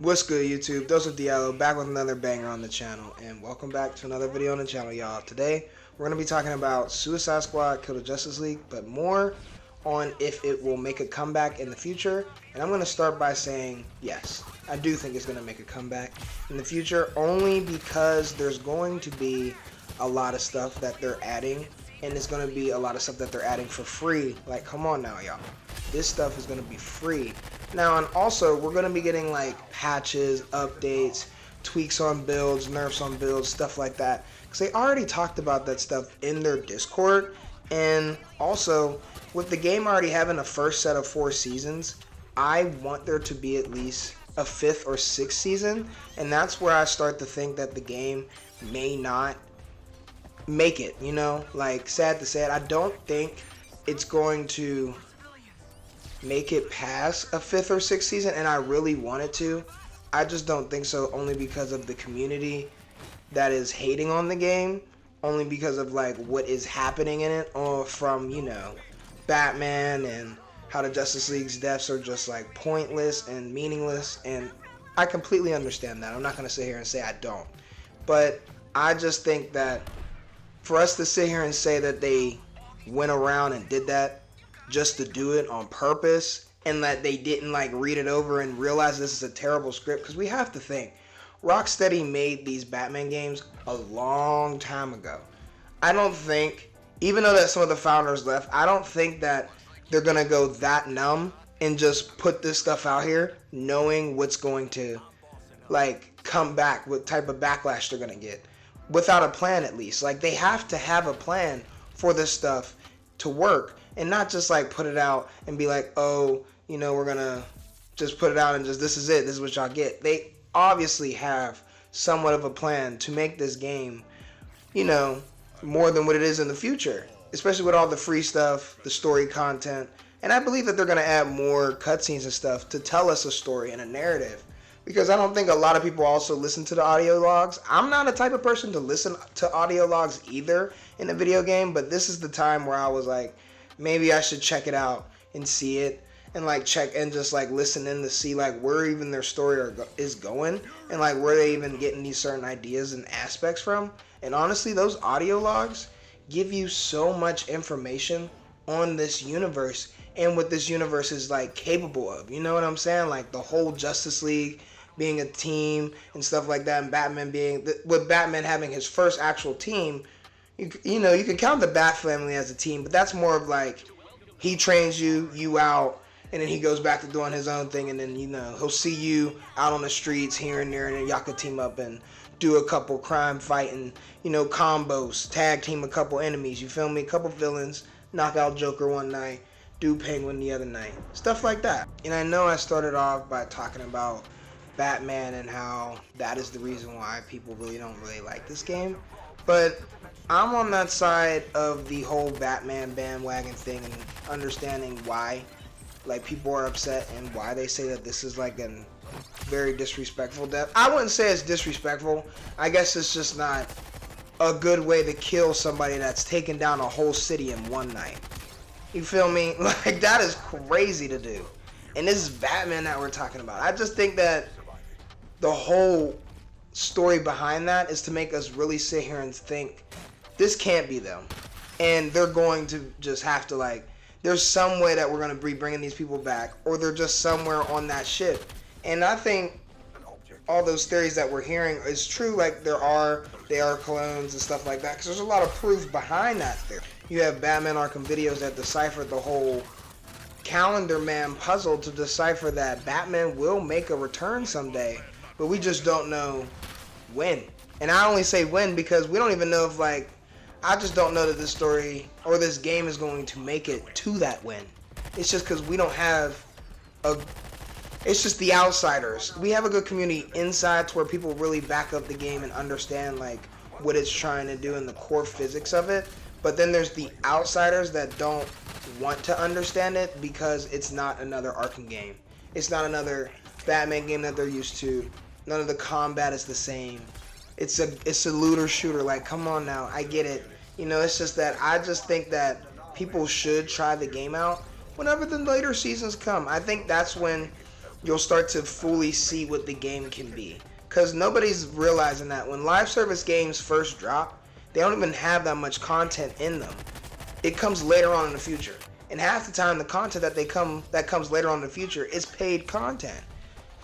What's good, YouTube? DoseofDiallo back with another banger on the channel, and welcome back to another video on the channel, y'all. Today, we're going to be talking about Suicide Squad Kill the Justice League, but more on if it will make a comeback in the future. And I'm going to start by saying, yes, I do think it's going to make a comeback in the future, only because there's going to be a lot of stuff that they're adding, and it's going to be a lot of stuff that they're adding for free. Like, come on now, y'all. This stuff is going to be free. Now, and also, we're going to be getting, like, patches, updates, tweaks on builds, nerfs on builds, stuff like that. Because they already talked about that stuff in their Discord. And also, with the game already having a first set of 4 seasons, I want there to be at least a 5th or 6th season. And that's where I start to think that the game may not make it, you know? Like, sad to say it, I don't think it's going to make it past a 5th or 6th season, and I really want it to. I just don't think so, only because of the community that is hating on the game, only because of like what is happening in it, or from, you know, Batman and how the Justice League's deaths are just like pointless and meaningless, and I completely understand that. I'm not going to sit here and say I don't, but I just think that for us to sit here and say that they went around and did that just to do it on purpose, and that they didn't like read it over and realize this is a terrible script, because we have to think Rocksteady made these Batman games a long time ago. I don't think, even though that some of the founders left, I don't think that they're gonna go that numb and just put this stuff out here knowing what's going to like come back, what type of backlash they're gonna get, without a plan. At least like they have to have a plan for this stuff to work, and not just like put it out and be like, oh, you know, we're gonna just put it out and just, this is it, this is what y'all get. They obviously have somewhat of a plan to make this game, you know, more than what it is in the future, especially with all the free stuff, the story content. And I believe that they're gonna add more cutscenes and stuff to tell us a story and a narrative, because I don't think a lot of people also listen to the audio logs. I'm not a type of person to listen to audio logs either in a video game, but this is the time where I was like, maybe I should check it out and see it, and like check and just like listen in to see like where even their story is going, and like where they even getting these certain ideas and aspects from. And honestly, those audio logs give you so much information on this universe and what this universe is like capable of. You know what I'm saying? Like the whole Justice League being a team and stuff like that, and Batman being with Batman having his first actual team. You know, you can count the Bat family as a team, but that's more of like he trains you out, and then he goes back to doing his own thing, and then, you know, he'll see you out on the streets here and there, and then y'all can team up and do a couple crime fighting, you know, combos, tag team a couple enemies, you feel me? A couple villains, knock out Joker one night, do Penguin the other night, stuff like that. And I know I started off by talking about Batman and how that is the reason why people don't really like this game, but I'm on that side of the whole Batman bandwagon thing, and understanding why like people are upset and why they say that this is like a very disrespectful death. I wouldn't say it's disrespectful. I guess it's just not a good way to kill somebody that's taken down a whole city in one night. You feel me? Like, that is crazy to do. And this is Batman that we're talking about. I just think that the whole story behind that is to make us really sit here and think, this can't be them, and they're going to just have to, like, there's some way that we're going to be bringing these people back, or they're just somewhere on that ship. And I think all those theories that we're hearing is true. Like, they are clones and stuff like that, because there's a lot of proof behind that theory. You have Batman Arkham videos that deciphered the whole Calendar Man puzzle to decipher that Batman will make a return someday, but we just don't know when. And I only say when because we don't even know if, like, I just don't know that this story or this game is going to make it to that win. It's just because we don't have it's just the outsiders. We have a good community inside to where people really back up the game and understand like what it's trying to do and the core physics of it. But then there's the outsiders that don't want to understand it because it's not another Arkham game. It's not another Batman game that they're used to. None of the combat is the same. It's a looter shooter. Like, come on now, I get it. You know, it's just that I just think that people should try the game out whenever the later seasons come. I think that's when you'll start to fully see what the game can be. Because nobody's realizing that when live service games first drop, they don't even have that much content in them. It comes later on in the future. And half the time, the content that comes later on in the future is paid content.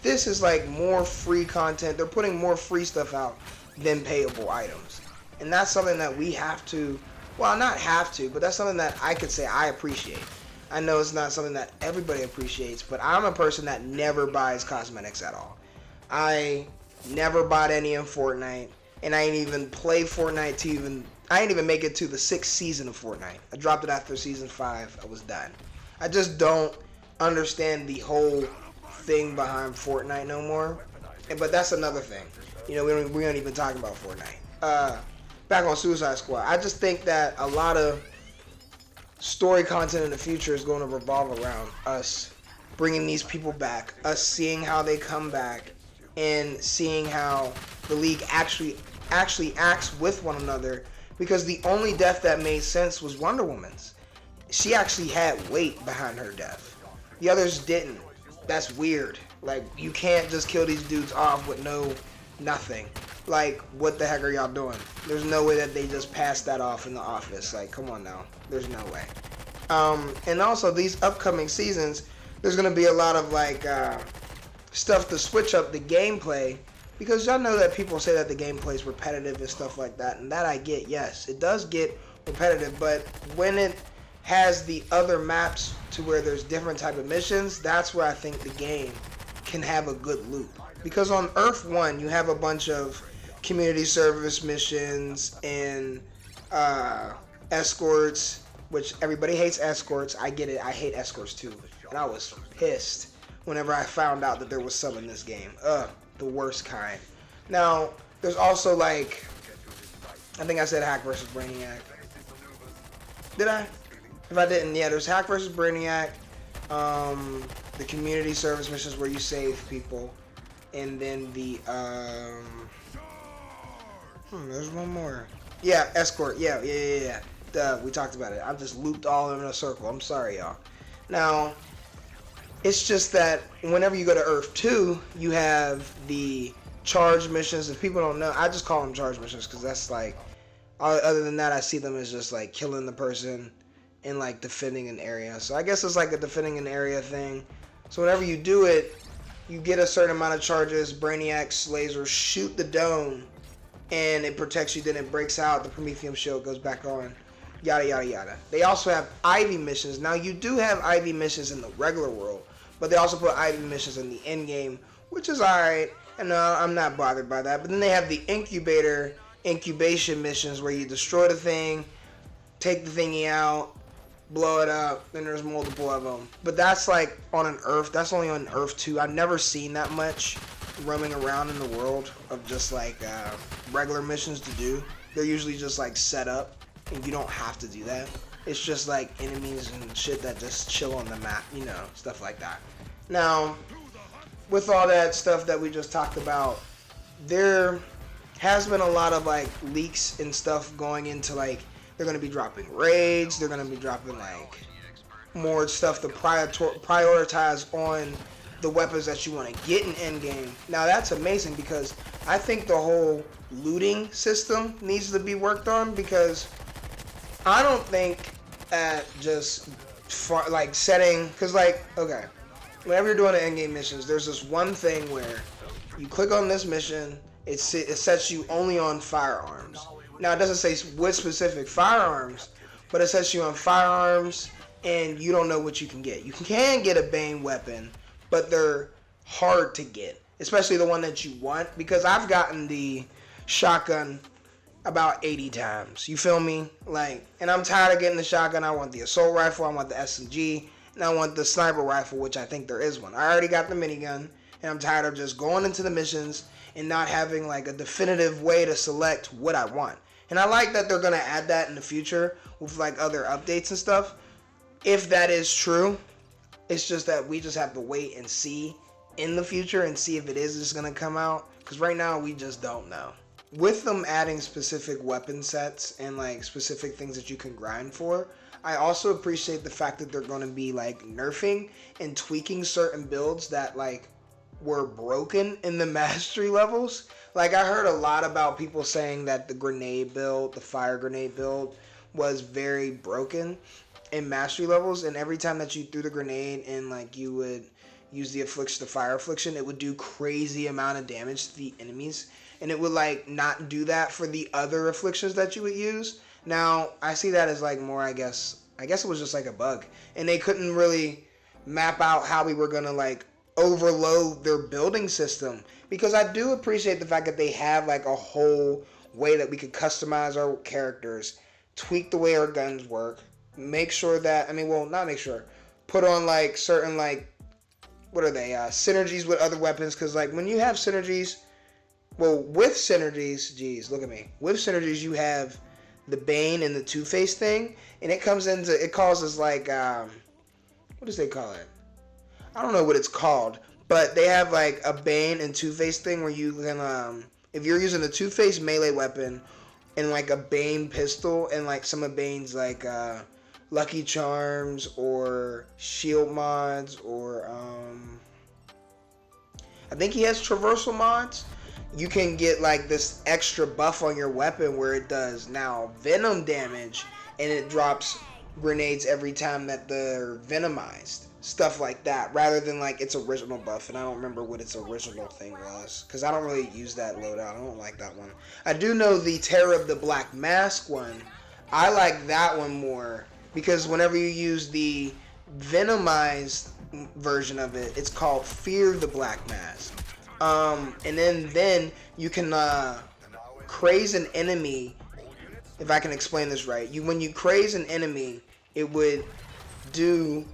This is like more free content. They're putting more free stuff out than payable items. And that's something that we have to, well, not have to, but that's something that I could say I appreciate. I know it's not something that everybody appreciates, but I'm a person that never buys cosmetics at all. I never bought any in Fortnite, and I ain't even play Fortnite I ain't even make it to the 6th season of Fortnite. I dropped it after season 5. I was done. I just don't understand the whole thing behind Fortnite no more. But that's another thing. You know, we don't even talk about Fortnite. Back on Suicide Squad, I just think that a lot of story content in the future is going to revolve around us bringing these people back, us seeing how they come back, and seeing how the league actually acts with one another. Because the only death that made sense was Wonder Woman's. She actually had weight behind her death. The others didn't. That's weird. Like, you can't just kill these dudes off with nothing. Like, what the heck are y'all doing? There's no way that they just passed that off in the office. Like, come on now. There's no way. And also, these upcoming seasons, there's going to be a lot of, like, stuff to switch up the gameplay. Because y'all know that people say that the gameplay is repetitive and stuff like that. And that I get, yes. It does get repetitive. But when it has the other maps to where there's different type of missions, that's where I think the game can have a good loop. Because on Earth 1, you have a bunch of community service missions and escorts, which everybody hates escorts. I get it. I hate escorts too. And I was pissed whenever I found out that there was some in this game. The worst kind. Now, there's also like, I think I said Hack versus Brainiac. Did I? If I didn't, yeah, there's Hack versus Brainiac, the community service missions where you save people, and then the, there's one more. Yeah, escort, yeah. Duh, we talked about it. I've just looped all in a circle. I'm sorry, y'all. Now, it's just that whenever you go to Earth 2, you have the charge missions. If people don't know, I just call them charge missions because that's like, other than that, I see them as just like killing the person and like defending an area. So I guess it's like a defending an area thing. So whenever you do it, you get a certain amount of charges. Brainiac's lasers shoot the dome and it protects you. Then it breaks out. The Prometheum shield goes back on. Yada, yada, yada. They also have Ivy missions. Now, you do have Ivy missions in the regular world, but they also put Ivy missions in the end game, which is alright. And I'm not bothered by that. But then they have the incubation missions where you destroy the thing, take the thingy out, blow it up, then there's multiple of them. But that's like on an Earth. That's only on Earth 2. I've never seen that much roaming around in the world of just like regular missions to do. They're usually just like set up. And you don't have to do that. It's just like enemies and shit that just chill on the map, you know, stuff like that. Now, with all that stuff that we just talked about, there has been a lot of like leaks and stuff going into like, they're going to be dropping raids, they're going to be dropping like more stuff to prioritize on the weapons that you want to get in endgame. Now that's amazing because I think the whole looting system needs to be worked on because I don't think that just like setting, because like, okay, whenever you're doing the endgame missions, there's this one thing where you click on this mission, it sets you only on firearms. Now it doesn't say what specific firearms, but it sets you on firearms and you don't know what you can get. You can get a Bane weapon, but they're hard to get, especially the one that you want, because I've gotten the shotgun about 80 times. You feel me? Like, and I'm tired of getting the shotgun. I want the assault rifle, I want the SMG, and I want the sniper rifle, which I think there is one. I already got the minigun, and I'm tired of just going into the missions and not having like a definitive way to select what I want. And I like that they're gonna add that in the future with like other updates and stuff. If that is true, it's just that we just have to wait and see in the future and see if it is just gonna come out. Because right now we just don't know. With them adding specific weapon sets and like specific things that you can grind for, I also appreciate the fact that they're going to be like nerfing and tweaking certain builds that like were broken in the mastery levels. Like I heard a lot about people saying that the grenade build, the fire grenade build, was very broken in mastery levels, and every time that you threw the grenade and like you would use the affliction, the fire affliction, it would do crazy amount of damage to the enemies, and it would like not do that for the other afflictions that you would use. Now I see that as like more, I guess it was just like a bug, and they couldn't really map out how we were gonna like overload their building system, because I do appreciate the fact that they have like a whole way that we could customize our characters, tweak the way our guns work, make sure that, I mean, well, not make sure, put on like certain like, what are they, synergies with other weapons, because like when you have synergies, well, with synergies, geez, look at me, with synergies you have the Bane and the Two-Face thing, and it comes into, it causes like, what does they call it? I don't know what it's called, but they have like a Bane and Two-Face thing where you can, if you're using a Two-Face melee weapon and like a Bane pistol and like some of Bane's like Lucky Charms or shield mods, or I think he has traversal mods, you can get like this extra buff on your weapon where it does now venom damage and it drops grenades every time that they're venomized. Stuff like that, rather than like its original buff, and I don't remember what its original thing was, because I don't really use that loadout. I don't like that one. I do know the Terror of the Black Mask one. I like that one more, because whenever you use the venomized version of it, it's called Fear the Black Mask. And then you can craze an enemy, if I can explain this right. When you craze an enemy, it would do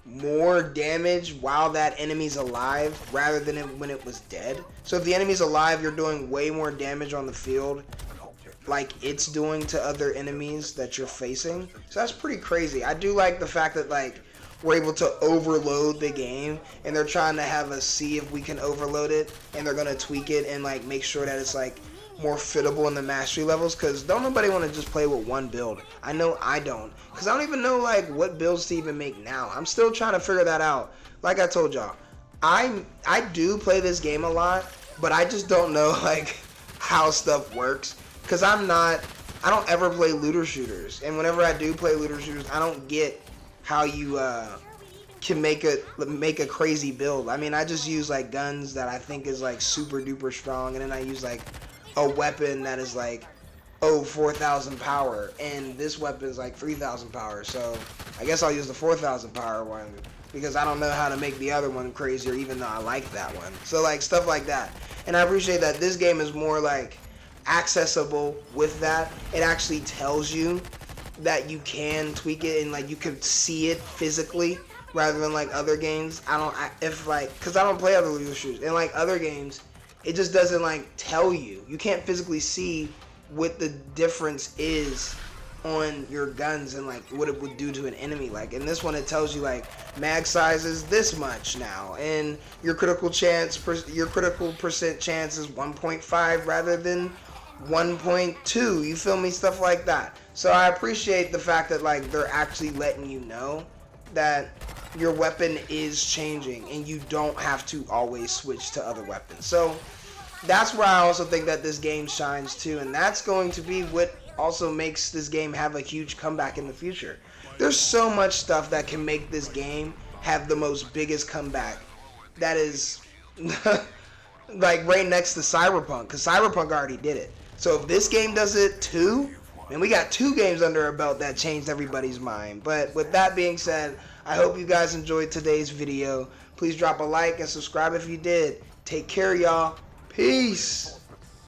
more damage while that enemy's alive rather than when it was dead. So if the enemy's alive, you're doing way more damage on the field like it's doing to other enemies that you're facing. So that's pretty crazy. I do like the fact that like we're able to overload the game, and they're trying to have us see if we can overload it, and they're gonna tweak it and like make sure that it's like more fittable in the mastery levels, because don't nobody want to just play with one build. I know I don't, because I don't even know like what builds to even make now. I'm still trying to figure that out. Like I told y'all, I do play this game a lot, but I just don't know like how stuff works, because I don't ever play looter shooters, and whenever I do play looter shooters, I don't get how you can make a crazy build. I mean, I just use like guns that I think is like super duper strong, and then I use like a weapon that is like, 4,000 power, and this weapon is like 3,000 power, so I guess I'll use the 4,000 power one, because I don't know how to make the other one crazier, even though I like that one. So like stuff like that. And I appreciate that this game is more like accessible with that. It actually tells you that you can tweak it, and like you can see it physically, rather than like other games. Because I don't play other looter shooters, and like other games, it just doesn't like tell you. You can't physically see what the difference is on your guns and like what it would do to an enemy. Like in this one, it tells you like mag size is this much now, and your critical percent chance is 1.5 rather than 1.2. You feel me? Stuff like that. So I appreciate the fact that like they're actually letting you know that your weapon is changing and you don't have to always switch to other weapons. So that's where I also think that this game shines too, and that's going to be what also makes this game have a huge comeback in the future. There's so much stuff that can make this game have the most biggest comeback. That is like right next to Cyberpunk, because Cyberpunk already did it. So if this game does it too, and we got 2 games under our belt that changed everybody's mind. But with that being said, I hope you guys enjoyed today's video. Please drop a like and subscribe if you did. Take care, y'all. Peace.